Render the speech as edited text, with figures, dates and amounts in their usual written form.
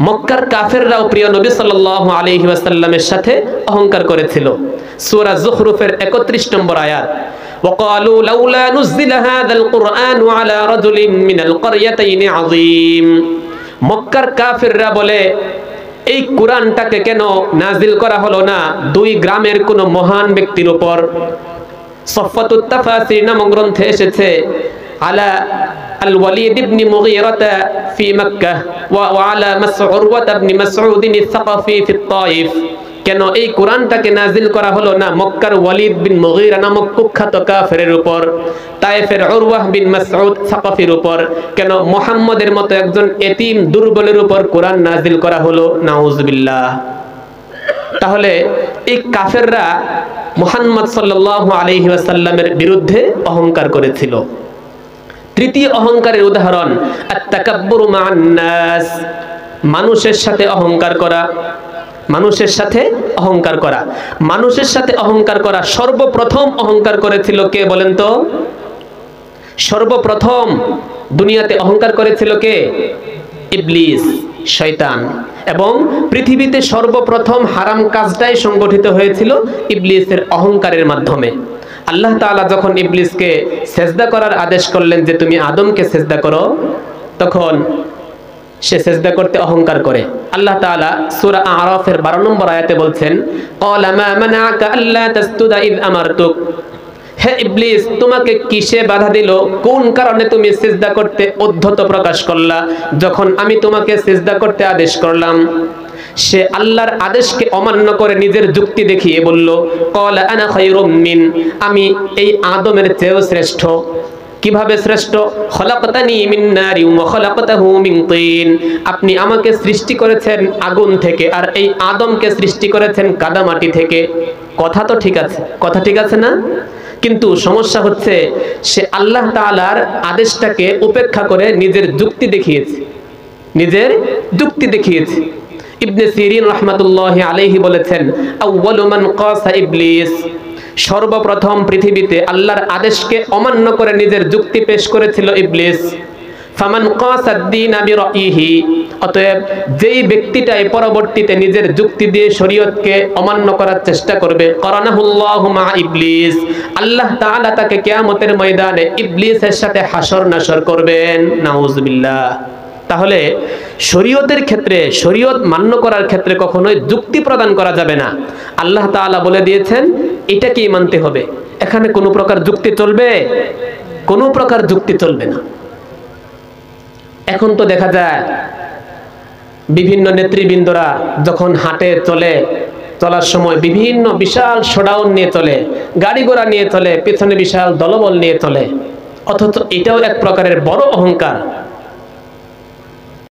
মক্কার কাফেররাও প্রিয় নবী সাল্লাল্লাহু আলাইহি ওয়াসাল্লামের সাথে অহংকার করেছিল। সূরা যুখরুফের 31 নম্বর আয়াত, وقالوا لولا نزل هذا القرآن على رجل من القريتين عظيم। মক্কার কাফেররা বলে, এই কুরআনটাকে কেন নাজিল করা হলো না দুই গ্রামের কোন মহান ব্যক্তির উপর। সফাতুত তাফাসির নামক গ্রন্থে এসেছে, আলা আল ওয়ালিদ ইবনে মুগীরাতা ফি মক্কাহ ওয়া আলা মাসউরওয়াত ইবনে মাসউদ আস-সাকাফি ফি তাইফ। কেন এই কোরআনটাকে নাজিল করা হলো না মক্কার ওয়ালিদ বিন মুগীরা নামক কুখ্যাত কাফেরের উপর, তায়েফের উরওয়াহ বিন মাসউদ সাকাফির উপর? কেন মুহাম্মদের মতো একজন এতিম দুর্বলের উপর কোরআন নাজিল করা হলো? নাউজুবিল্লাহ। তাহলে এই কাফেররা মুহাম্মদ সাল্লাল্লাহু আলাইহি ওয়াসাল্লামের বিরুদ্ধে অহংকার করেছিল। তৃতীয় অহংকারের উদাহরণ আত-তাকাব্বুরু মা'আন নাস, মানুষের সাথে অহংকার করা। মানুষের সাথে অহংকার করা, মানুষের সাথে অহংকার করা। সর্বপ্রথম অহংকার করেছিল কে বলেন তো? সর্বপ্রথম দুনিয়াতে অহংকার করেছিল কে? ইবলিস, শয়তান। এবং পৃথিবীতে সর্বপ্রথম হারাম কাজটাই সংগঠিত হয়েছিল ইবলিসের অহংকারের মাধ্যমে। আল্লাহ তাআলা যখন ইবলিসকে সেজদা করার আদেশ করলেন যে তুমি আদমকে সেজদা করো, তখন সে সেজদা করতে অহংকার করে। আল্লাহ তাআলা সূরা আরাফের 12 নম্বর আয়াতে বলছেন, ক্বালা মা মানাআকা আল্লা তাসজুদা ইয আমারতুক। হে ইবলিস, তোমাকে কিসে বাধা দিল, কোন কারণে তুমি সিজদা করতে উদ্ধত প্রকাশ করলা যখন আমি তোমাকে সিজদা করতে আদেশ করলাম? সে আল্লাহর আদেশকে অমান্য করে নিজের যুক্তি দেখিয়ে বলল, ক্বালা আনা খায়রুম মিন, আমি এই আদমের চেয়েও শ্রেষ্ঠ। কিভাবে শ্রেষ্ঠ? খলাকতানি মিন নারিন ওয়া খলাকতাহু মিন তিন, আপনি আমাকে সৃষ্টি করেছেন আগুন থেকে আর এই আদমকে সৃষ্টি করেছেন কাদামাটি থেকে। কথা তো ঠিক আছে, কথা ঠিক আছে না? কিন্তু সমস্যা হচ্ছে সে আল্লাহ তাআলার আদেশটাকে উপেক্ষা করে নিজের যুক্তি দেখিয়েছে, নিজের যুক্তি দেখিয়েছে। ইবনে সিরিন রাহমাতুল্লাহি আলাইহি বলেছেন, আউয়ালু মান কাসা ইবলিস, সর্বপ্রথম পৃথিবীতে আল্লাহর আদেশকে অমান্য করে নিজের যুক্তি পেশ করেছিল ইবলিস। ফামান কাসাদ-দীনা বিরাইহি, অতএব যেই ব্যক্তিটাই পরবর্তীতে নিজের যুক্তি দিয়ে শরীয়তকে অমান্য করার চেষ্টা করবে, কারানাহুল্লাহু মা ইবলিস, আল্লাহ তাআলা তাকে কিয়ামতের ময়দানে ইবলিসের সাথে হাসর নাসর করবেন। নাউজুবিল্লাহ। তাহলে শরীয়তের ক্ষেত্রে, শরীয়ত মান্য করার ক্ষেত্রে কখনোই যুক্তি প্রদান করা যাবে না। আল্লাহ তাআলা বলে দিয়েছেন এটাকেই মানতে হবে, এখানে কোনো প্রকার যুক্তি চলবে? কোনো প্রকার যুক্তি চলবে না। এখন তো দেখা যায় বিভিন্ন নেতৃবৃন্দরা যখন হাটে চলার সময় বিভিন্ন বিশাল শোডাউন নিয়ে চলে, গাড়ি ঘোড়া নিয়ে চলে, পেছনে বিশাল দলবল নিয়ে চলে, অথচ এটাও এক প্রকারের বড় অহংকার।